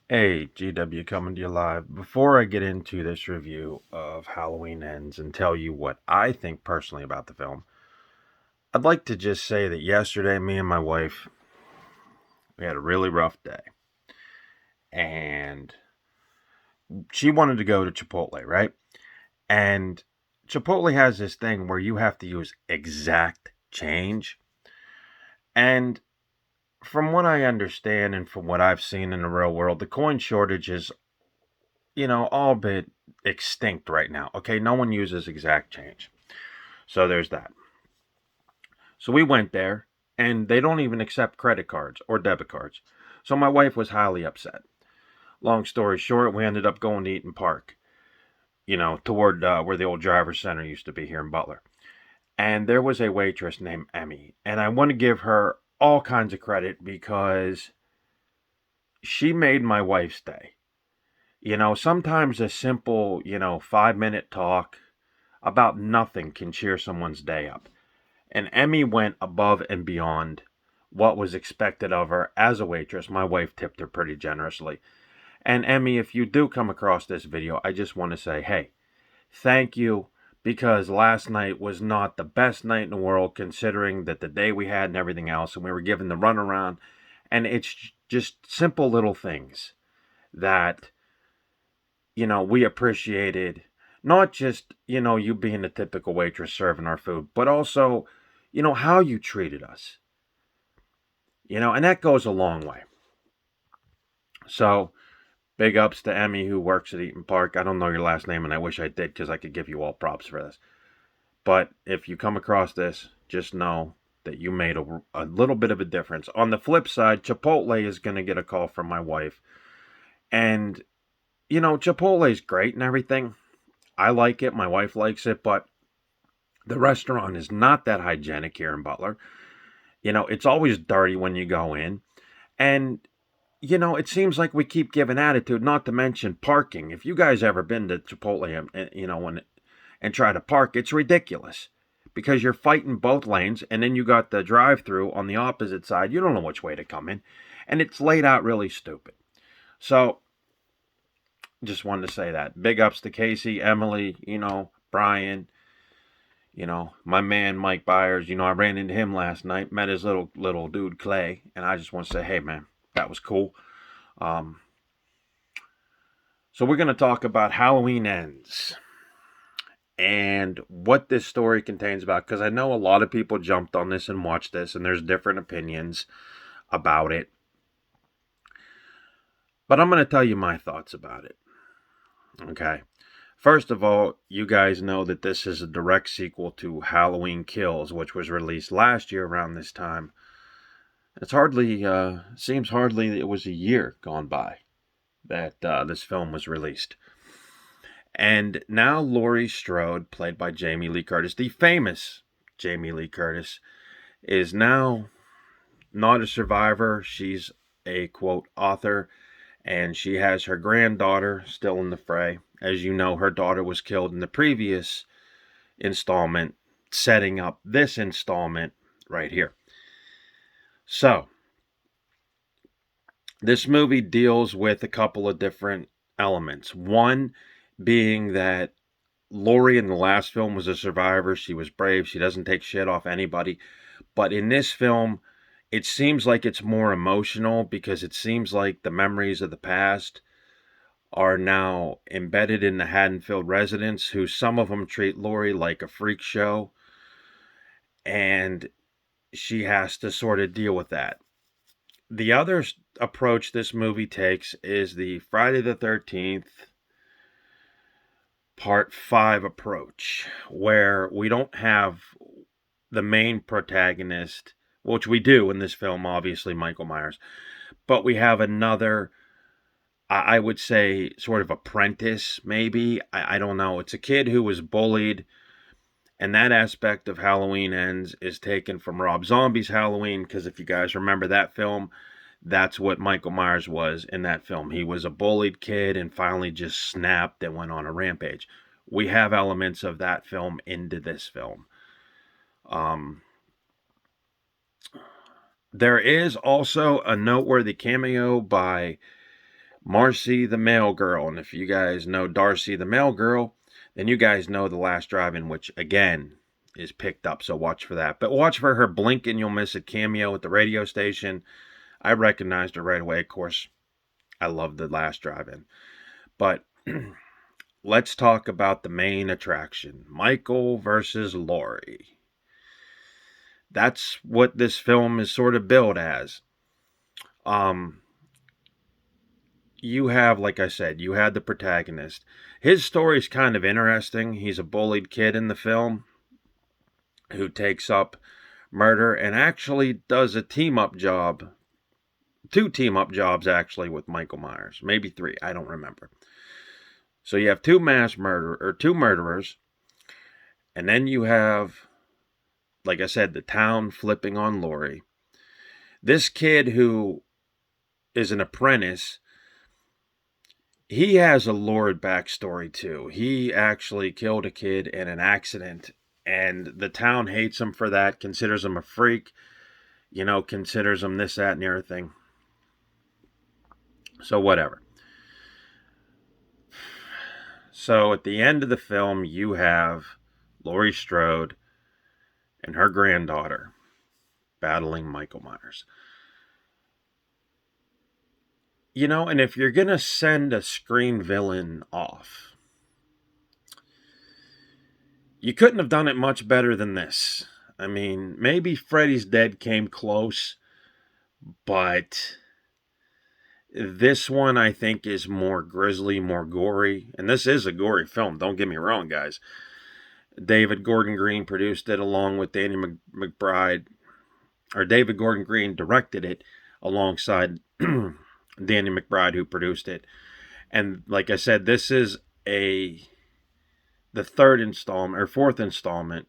Hey, GW coming to you live. Before I get into this review of Halloween Ends and tell you what I think personally about the film, I'd like to just say that yesterday, me and my wife, we had a really rough day. And she wanted to go to Chipotle, right? And Chipotle has this thing where you have to use exact change. And from what I understand and from what I've seen in the real world, the coin shortage is, all but extinct right now. Okay, no one uses exact change. So there's that. So we went there, and they don't even accept credit cards or debit cards. So my wife was highly upset. Long story short, we ended up going to Eaton Park, toward where the old driver's center used to be here in Butler. And there was a waitress named Emmy. And I want to give her all kinds of credit because she made my wife's day. Sometimes a simple, 5-minute talk about nothing can cheer someone's day up. And Emmy went above and beyond what was expected of her as a waitress. My wife tipped her pretty generously. And Emmy, if you do come across this video, I just want to say, hey, thank you, because last night was not the best night in the world considering that the day we had and everything else, and we were given the runaround. And it's just simple little things that, we appreciated. Not just, you being a typical waitress serving our food, but also, how you treated us. And that goes a long way. So, big ups to Emmy who works at Eaton Park. I don't know your last name, and I wish I did because I could give you all props for this. But if you come across this, just know that you made a little bit of a difference. On the flip side, Chipotle is going to get a call from my wife. And, Chipotle is great and everything. I like it. My wife likes it. But the restaurant is not that hygienic here in Butler. It's always dirty when you go in. And it seems like we keep giving attitude, not to mention parking. If you guys ever been to Chipotle and try to park, it's ridiculous because you're fighting both lanes and then you got the drive-through on the opposite side. You don't know which way to come in, and it's laid out really stupid. So, just wanted to say that. Big ups to Casey, Emily, Brian, my man Mike Byers. I ran into him last night, met his little dude Clay, and I just want to say, hey man, that was cool. Um, so we're going to talk about Halloween Ends and what this story contains about, because I know a lot of people jumped on this and watched this, and there's different opinions about it. But I'm going to tell you my thoughts about it. Okay. First of all, you guys know that this is a direct sequel to Halloween Kills, which was released last year around this time. Seems hardly it was a year gone by that this film was released. And now Laurie Strode, played by Jamie Lee Curtis, the famous Jamie Lee Curtis, is now not a survivor. She's a, quote, author, and she has her granddaughter still in the fray. As you know, her daughter was killed in the previous installment, setting up this installment right here. So, this movie deals with a couple of different elements. One being that Laurie in the last film was a survivor. She was brave. She doesn't take shit off anybody. But in this film, it seems like it's more emotional because it seems like the memories of the past are now embedded in the Haddonfield residents, who some of them treat Laurie like a freak show. And she has to sort of deal with that. The other approach this movie takes is the Friday the 13th Part 5 approach, where we don't have the main protagonist, which we do in this film, obviously, Michael Myers, but we have another, I would say, sort of apprentice, maybe. I don't know. It's a kid who was bullied, and that aspect of Halloween Ends is taken from Rob Zombie's Halloween, because if you guys remember that film, that's what Michael Myers was in that film. He was a bullied kid and finally just snapped and went on a rampage. We have elements of that film into this film. There is also a noteworthy cameo by Marcy the Mail Girl. And if you guys know Darcy the Mail Girl, then you guys know The Last Drive-In, which again is picked up, so watch for that. But watch for her Blink and You'll Miss It cameo at the radio station. I recognized her right away. Of course, I love The Last Drive-In. But let's talk about the main attraction, Michael versus Laurie. That's what this film is sort of billed as. You have, like I said, you had the protagonist. His story's kind of interesting. He's a bullied kid in the film who takes up murder and actually does a team-up job. 2 team-up jobs, actually, with Michael Myers. Maybe 3, I don't remember. So you have 2 murderers. And then you have, like I said, the town flipping on Laurie. This kid who is an apprentice, he has a lurid backstory too. He actually killed a kid in an accident, and the town hates him for that, considers him a freak, considers him this, that, and the other thing. So whatever. So at the end of the film, you have Laurie Strode and her granddaughter battling Michael Myers. And if you're going to send a screen villain off, you couldn't have done it much better than this. I mean, maybe Freddy's Dead came close, but this one I think is more grisly, more gory. And this is a gory film, don't get me wrong, guys. David Gordon Green produced it along with Danny McBride. Or David Gordon Green directed it alongside Danny McBride, who produced it. And like I said, this is the 4th installment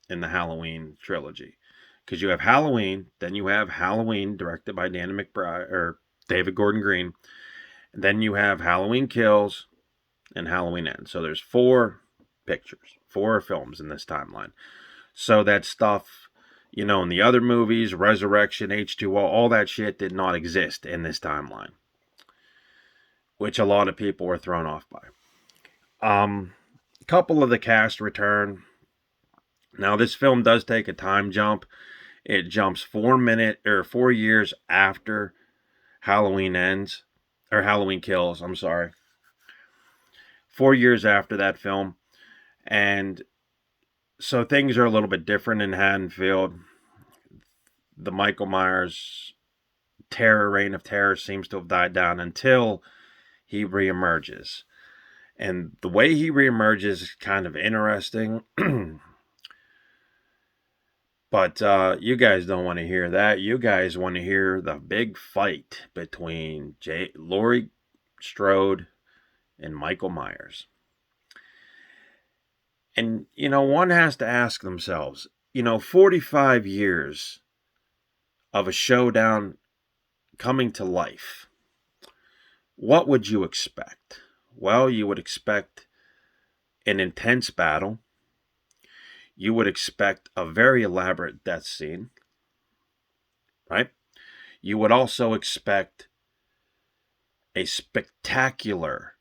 in the Halloween trilogy. Because you have Halloween, then you have Halloween, directed by Danny McBride, or David Gordon Green. And then you have Halloween Kills and Halloween Ends. So there's 4 pictures, 4 films in this timeline. So that stuff, in the other movies, Resurrection, H2O, all that shit did not exist in this timeline, which a lot of people were thrown off by. A couple of the cast return. Now, this film does take a time jump. It jumps 4 years after Halloween Ends, or Halloween Kills, I'm sorry. 4 years after that film. And so things are a little bit different in Haddonfield. The Michael Myers reign of terror seems to have died down until he reemerges. And the way he reemerges is kind of interesting. But you guys don't want to hear that. You guys want to hear the big fight between Laurie Strode and Michael Myers. And, one has to ask themselves, 45 years of a showdown coming to life, what would you expect? Well, you would expect an intense battle. You would expect a very elaborate death scene, right? You would also expect a spectacular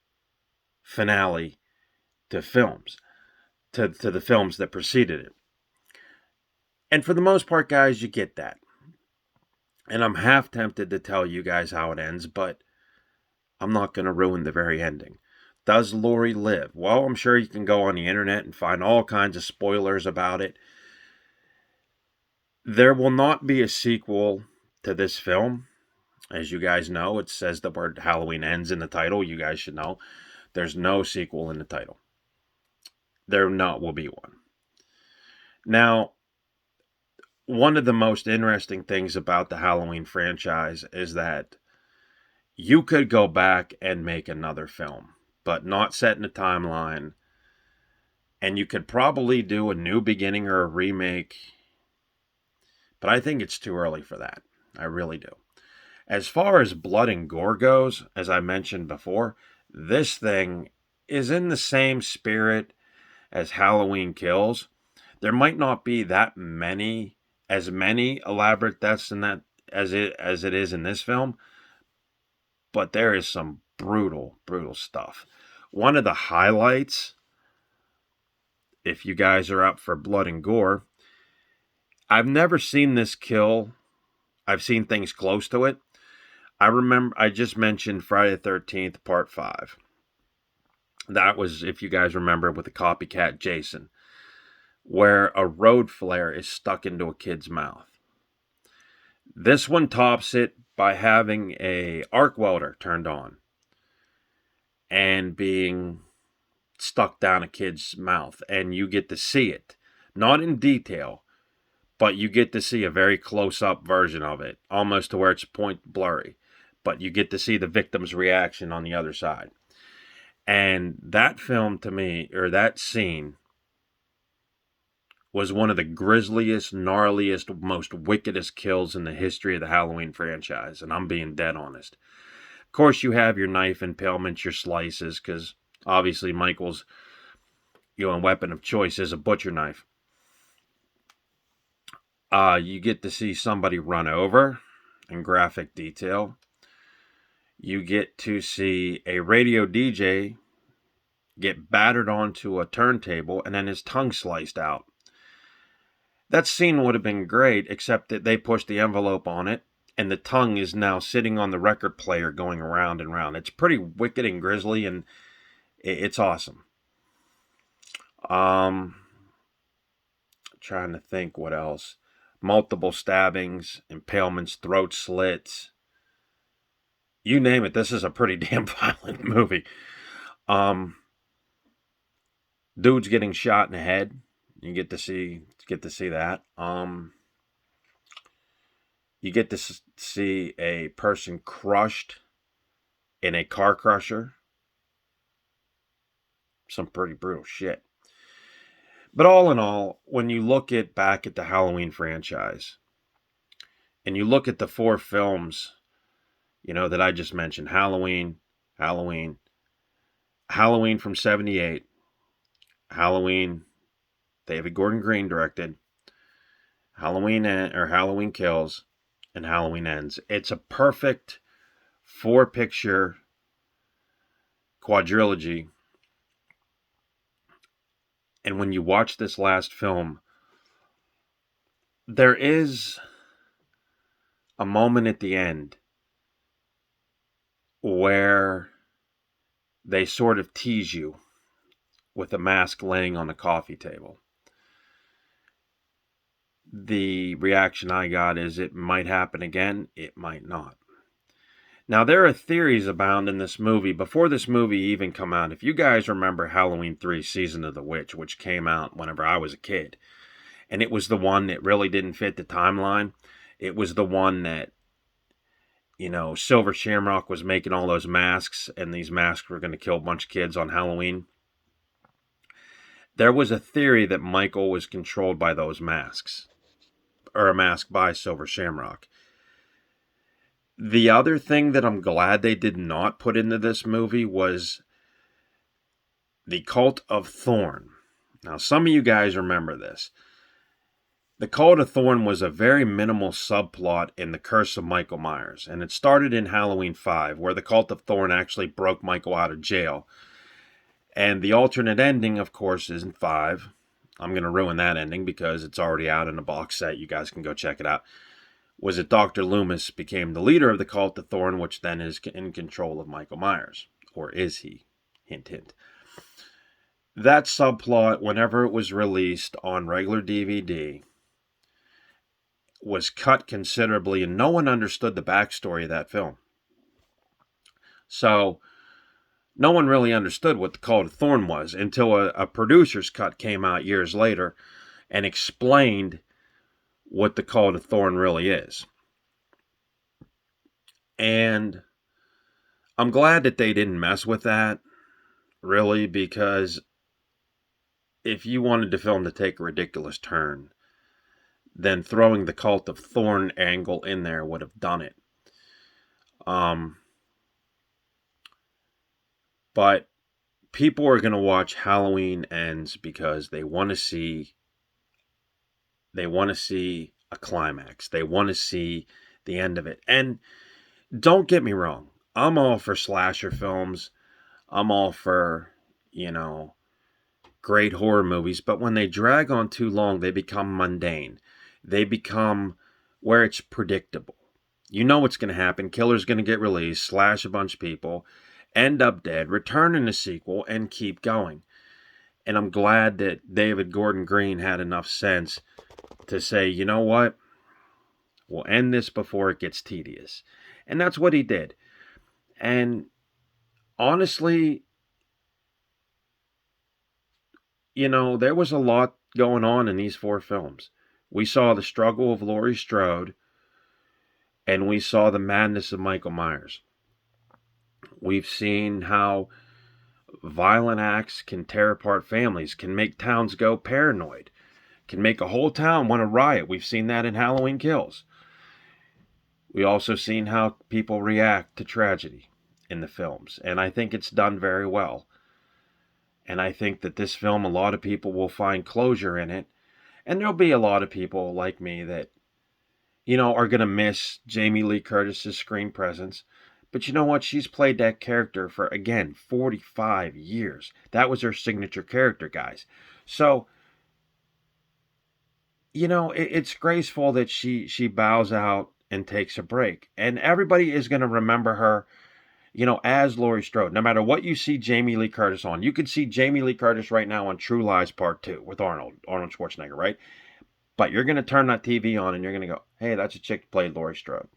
finale to the films that preceded it. And for the most part, guys, you get that. And I'm half tempted to tell you guys how it ends, but I'm not going to ruin the very ending. Does Laurie live? Well, I'm sure you can go on the internet and find all kinds of spoilers about it. There will not be a sequel to this film. As you guys know, it says the word Halloween Ends in the title. You guys should know. There's no sequel in the title. There will be one. Now, one of the most interesting things about the Halloween franchise is that you could go back and make another film, but not set in a timeline. And you could probably do a new beginning or a remake. But I think it's too early for that. I really do. As far as blood and gore goes, as I mentioned before, this thing is in the same spirit as Halloween Kills. There might not be as many elaborate deaths in that as it is in this film, but there is some brutal, brutal stuff. One of the highlights, if you guys are up for blood and gore, I've never seen this kill. I've seen things close to it. I just mentioned Friday the 13th, Part 5. That was, if you guys remember, with the copycat Jason, where a road flare is stuck into a kid's mouth. This one tops it by having a arc welder turned on and being stuck down a kid's mouth, and you get to see it, not in detail, but you get to see a very close-up version of it, almost to where it's point blurry, but you get to see the victim's reaction on the other side. And that film, to me, or that scene, was one of the grisliest, gnarliest, most wickedest kills in the history of the Halloween franchise, and I'm being dead honest. Of course, you have your knife impalements, your slices, because obviously Michael's weapon of choice is a butcher knife. You get to see somebody run over in graphic detail. You get to see a radio DJ get battered onto a turntable and then his tongue sliced out. That scene would have been great, except that they pushed the envelope on it, and the tongue is now sitting on the record player going around and around. It's pretty wicked and grisly, and it's awesome. Trying to think what else. Multiple stabbings, impalements, throat slits. You name it, this is a pretty damn violent movie. Dude's getting shot in the head. You get to see that. You get to see a person crushed in a car crusher. Some pretty brutal shit. But all in all, when you look back at the Halloween franchise, and you look at the 4 films, that I just mentioned, Halloween from 1978, Halloween, David Gordon Green directed, Halloween Kills, and Halloween Ends. It's a perfect 4-picture quadrilogy. And when you watch this last film, there is a moment at the end where they sort of tease you with a mask laying on the coffee table. The reaction I got is it might happen again, it might not. Now, there are theories abound in this movie. Before this movie even come out, if you guys remember Halloween 3 Season of the Witch, which came out whenever I was a kid, and it was the one that really didn't fit the timeline. It was the one that, Silver Shamrock was making all those masks, and these masks were going to kill a bunch of kids on Halloween. There was a theory that Michael was controlled by those masks, or a mask by Silver Shamrock. The other thing that I'm glad they did not put into this movie was the Cult of Thorn. Now, some of you guys remember this. The Cult of Thorn was a very minimal subplot in The Curse of Michael Myers, and it started in Halloween 5, where the Cult of Thorn actually broke Michael out of jail. And the alternate ending, of course, is in 5. I'm going to ruin that ending because it's already out in a box set. You guys can go check it out. Was that Dr. Loomis became the leader of the Cult of Thorn, which then is in control of Michael Myers. Or is he? Hint, hint. That subplot, whenever it was released on regular DVD, was cut considerably, and no one understood the backstory of that film. So, no one really understood what the Cult of Thorn was until a producer's cut came out years later and explained what the Cult of Thorn really is. And I'm glad that they didn't mess with that, really, because if you wanted the film to take a ridiculous turn, then throwing the Cult of Thorn angle in there would have done it. But people are going to watch Halloween Ends because they want to see a climax. They want to see the end of it. And don't get me wrong. I'm all for slasher films. I'm all for, you know, great horror movies, but when they drag on too long, they become mundane. They become where it's predictable. You know what's going to happen. Killer's going to get released, slash a bunch of people, end up dead, return in a sequel, and keep going. And I'm glad that David Gordon Green had enough sense to say, you know what? We'll end this before it gets tedious. And that's what he did. And honestly, there was a lot going on in these 4 films. We saw the struggle of Laurie Strode, and we saw the madness of Michael Myers. We've seen how violent acts can tear apart families, can make towns go paranoid, can make a whole town want to riot. We've seen that in Halloween Kills. We also seen how people react to tragedy in the films, and I think it's done very well. And I think that this film, a lot of people will find closure in it, and there'll be a lot of people like me that, are going to miss Jamie Lee Curtis's screen presence. But you know what? She's played that character for, again, 45 years. That was her signature character, guys. So, it's graceful that she bows out and takes a break. And everybody is going to remember her, as Laurie Strode. No matter what you see Jamie Lee Curtis on. You could see Jamie Lee Curtis right now on True Lies Part 2 with Arnold Schwarzenegger, right? But you're going to turn that TV on and you're going to go, hey, that's a chick who played Laurie Strode.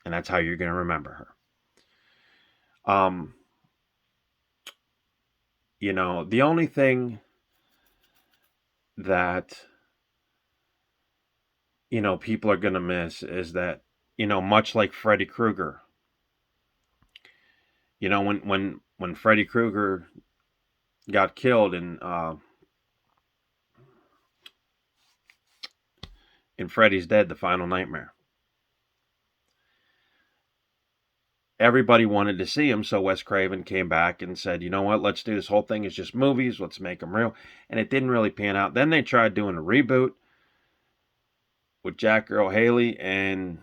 And that's how you're going to remember her. The only thing that, people are going to miss is that, much like Freddy Krueger, when Freddy Krueger got killed in Freddy's Dead, The Final Nightmare, everybody wanted to see him, so Wes Craven came back and said, you know what, let's do this whole thing as just movies, let's make them real. And it didn't really pan out. Then they tried doing a reboot with Jack Earl Haley, and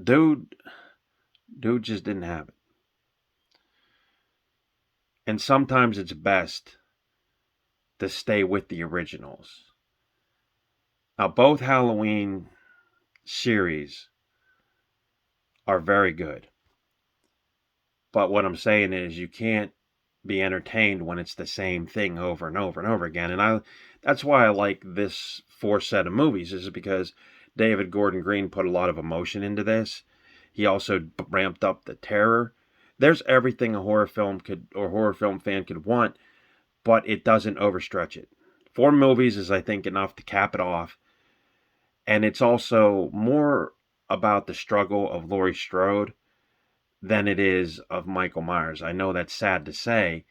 dude just didn't have it. And sometimes it's best to stay with the originals. Now, both Halloween series are very good. But what I'm saying is you can't be entertained when it's the same thing over and over and over again. And that's why I like this 4 set of movies, is because David Gordon Green put a lot of emotion into this. He also ramped up the terror. There's everything a horror film fan could want, but it doesn't overstretch it. 4 movies is, I think, enough to cap it off. And it's also more about the struggle of Laurie Strode than it is of Michael Myers. I know that's sad to say.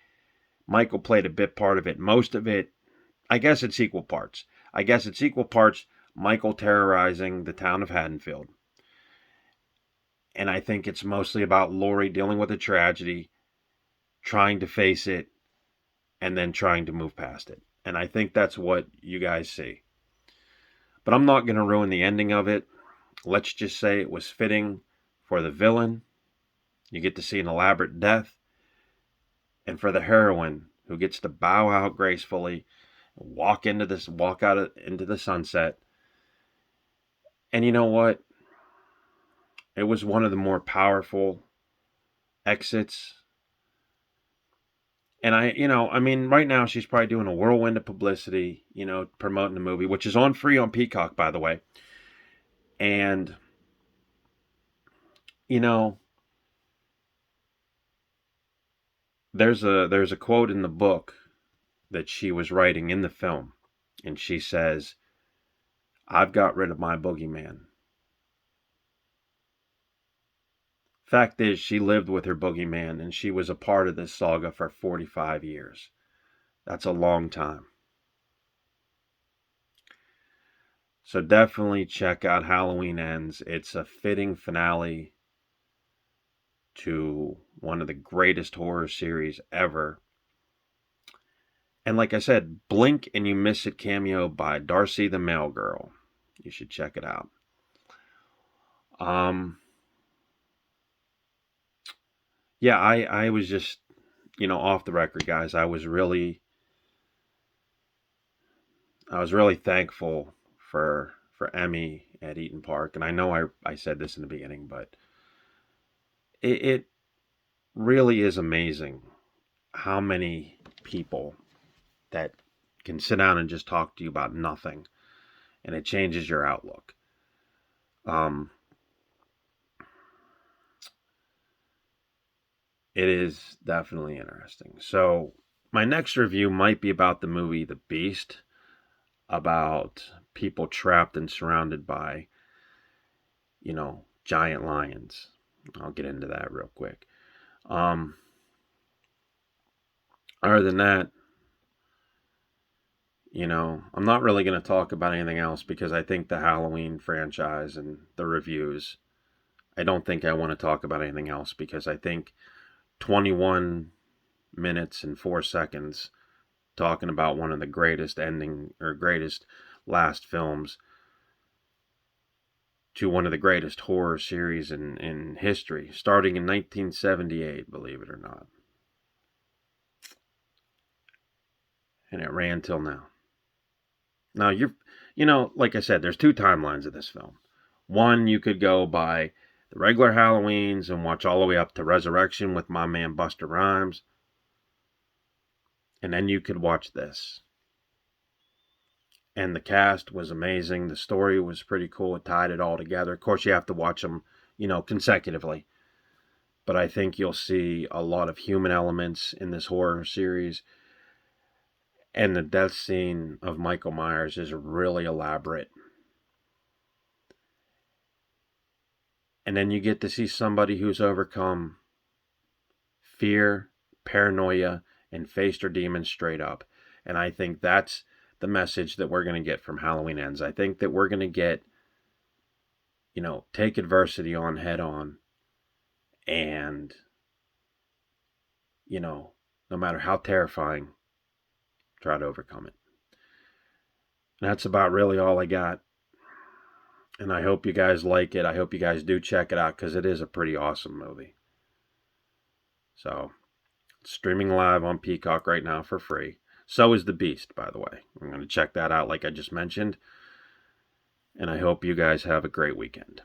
Michael played a bit part of it. Most of it, I guess it's equal parts. Michael terrorizing the town of Haddonfield. And I think it's mostly about Laurie dealing with a tragedy, trying to face it, and then trying to move past it. And I think that's what you guys see. But I'm not going to ruin the ending of it. Let's just say it was fitting for the villain. You get to see an elaborate death. And for the heroine, who gets to bow out gracefully, walk out into the sunset. And you know what? It was one of the more powerful exits. And right now she's probably doing a whirlwind of publicity, promoting the movie, which is on free on Peacock, by the way. And, there's a quote in the book that she was writing in the film. And she says, I've got rid of my boogeyman. Fact is, she lived with her boogeyman, and she was a part of this saga for 45 years. That's a long time. So definitely check out Halloween Ends. It's a fitting finale to one of the greatest horror series ever. And like I said, Blink and You Miss It cameo by Darcy the Mail Girl. You should check it out. Yeah, I was just, off the record, guys. I was really thankful for Emmy at Eaton Park, and I know I said this in the beginning, but it really is amazing how many people that can sit down and just talk to you about nothing, and it changes your outlook. Um, it is definitely interesting. So my next review might be about the movie The Beast, about people trapped and surrounded by, giant lions. I'll get into that real quick. Um, Other than that, I'm not really going to talk about anything else because I think the Halloween franchise and the reviews, I don't think I want to talk about anything else because I think 21 minutes and 4 seconds talking about one of the greatest ending or greatest last films to one of the greatest horror series in history, starting in 1978, believe it or not. And it ran till now. Now, like I said, there's two timelines of this film. One, you could go by the regular Halloweens and watch all the way up to Resurrection with my man Buster Rhymes. And then you could watch this. And the cast was amazing. The story was pretty cool. It tied it all together. Of course, you have to watch them, consecutively. But I think you'll see a lot of human elements in this horror series. And the death scene of Michael Myers is really elaborate. And then you get to see somebody who's overcome fear, paranoia, and faced her demons straight up. And I think that's the message that we're going to get from Halloween Ends. I think that we're going to get, take adversity on head on. And, no matter how terrifying, try to overcome it. And that's about really all I got. And I hope you guys like it. I hope you guys do check it out because it is a pretty awesome movie. So, it's streaming live on Peacock right now for free. So is The Beast, by the way. I'm going to check that out like I just mentioned. And I hope you guys have a great weekend.